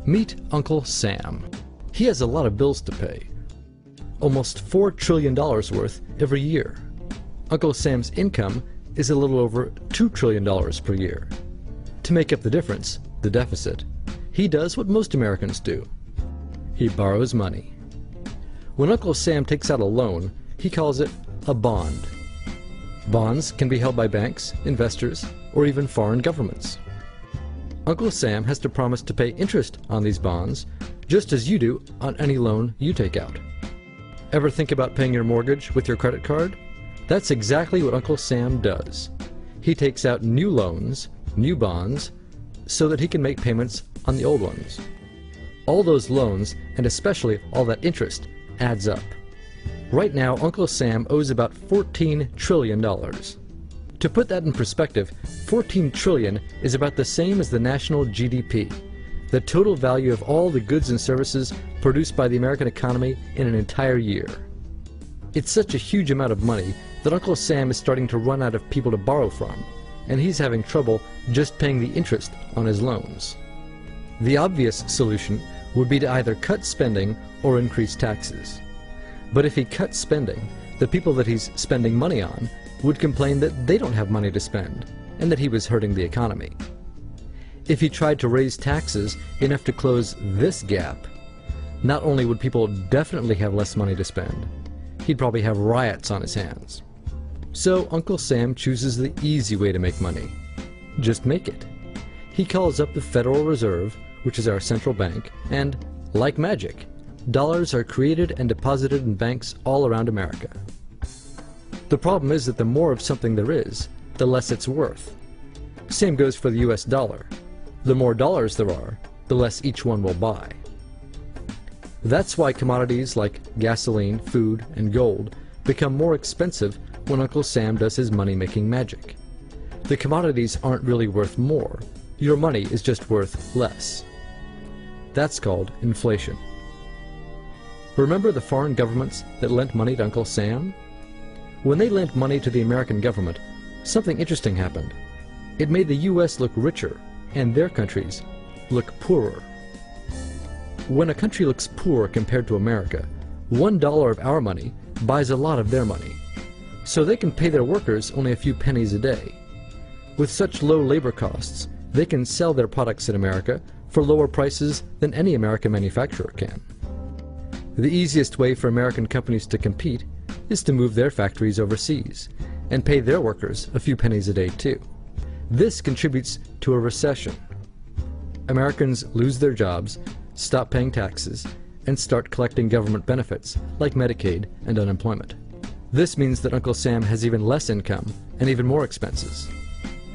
Meet Uncle Sam. He has a lot of bills to pay. Almost $4 trillion worth every year. Uncle Sam's income is a little over $2 trillion per year. To make up the difference, the deficit, he does what most Americans do. He borrows money. When Uncle Sam takes out a loan, he calls it a bond. Bonds can be held by banks, investors, or even foreign governments. Uncle Sam has to promise to pay interest on these bonds, just as you do on any loan you take out. Ever think about paying your mortgage with your credit card? That's exactly what Uncle Sam does. He takes out new loans, new bonds, so that he can make payments on the old ones. All those loans, and especially all that interest, adds up. Right now, Uncle Sam owes about $14 trillion. To put that in perspective, 14 trillion is about the same as the national GDP, the total value of all the goods and services produced by the American economy in an entire year. It's such a huge amount of money that Uncle Sam is starting to run out of people to borrow from, and he's having trouble just paying the interest on his loans. The obvious solution would be to either cut spending or increase taxes. But if he cuts spending, the people that he's spending money on would complain that they don't have money to spend, and that he was hurting the economy. If he tried to raise taxes enough to close this gap, not only would people definitely have less money to spend, he'd probably have riots on his hands. So Uncle Sam chooses the easy way to make money. Just make it. He calls up the Federal Reserve, which is our central bank, and, like magic, dollars are created and deposited in banks all around America. The problem is that the more of something there is, the less it's worth. Same goes for the US dollar. The more dollars there are, the less each one will buy. That's why commodities like gasoline, food, and gold become more expensive when Uncle Sam does his money-making magic. The commodities aren't really worth more. Your money is just worth less. That's called inflation. Remember the foreign governments that lent money to Uncle Sam? When they lent money to the American government, something interesting happened. It made the US look richer, and their countries look poorer. When a country looks poor compared to America, $1 of our money buys a lot of their money. So they can pay their workers only a few pennies a day. With such low labor costs, they can sell their products in America for lower prices than any American manufacturer can. The easiest way for American companies to compete is to move their factories overseas and pay their workers a few pennies a day too. This contributes to a recession. Americans lose their jobs, stop paying taxes, and start collecting government benefits like Medicaid and unemployment. This means that Uncle Sam has even less income and even more expenses.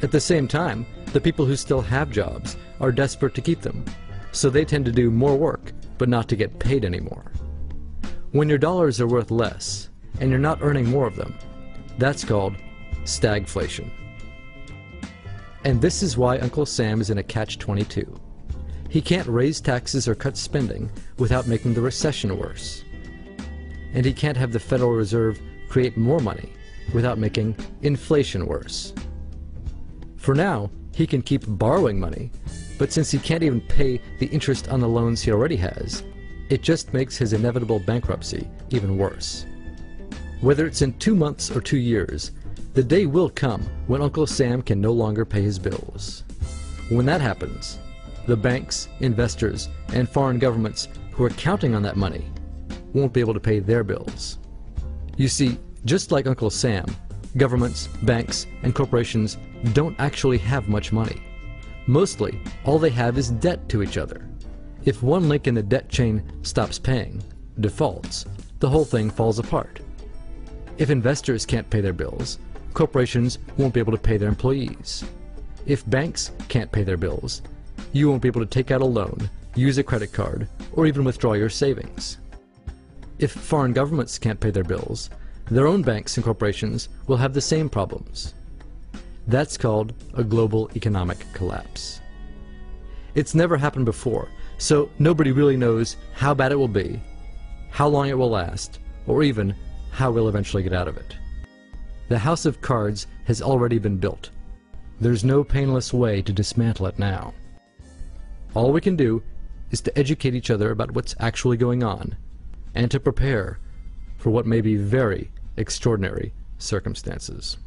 At the same time, the people who still have jobs are desperate to keep them, so they tend to do more work but not to get paid anymore. When your dollars are worth less, and you're not earning more of them, that's called stagflation. And this is why Uncle Sam is in a catch-22. He can't raise taxes or cut spending without making the recession worse. And he can't have the Federal Reserve create more money without making inflation worse. For now, he can keep borrowing money, but since he can't even pay the interest on the loans he already has, it just makes his inevitable bankruptcy even worse. Whether it's in 2 months or 2 years, the day will come when Uncle Sam can no longer pay his bills. When that happens, the banks, investors, and foreign governments who are counting on that money won't be able to pay their bills. You see, just like Uncle Sam, governments, banks, and corporations don't actually have much money. Mostly, all they have is debt to each other. If one link in the debt chain stops paying, defaults, the whole thing falls apart. If investors can't pay their bills, corporations won't be able to pay their employees. If banks can't pay their bills, you won't be able to take out a loan, use a credit card, or even withdraw your savings. If foreign governments can't pay their bills, their own banks and corporations will have the same problems. That's called a global economic collapse. It's never happened before, so nobody really knows how bad it will be, how long it will last, or even how we'll eventually get out of it. The house of cards has already been built. There's no painless way to dismantle it now. All we can do is to educate each other about what's actually going on, and to prepare for what may be very extraordinary circumstances.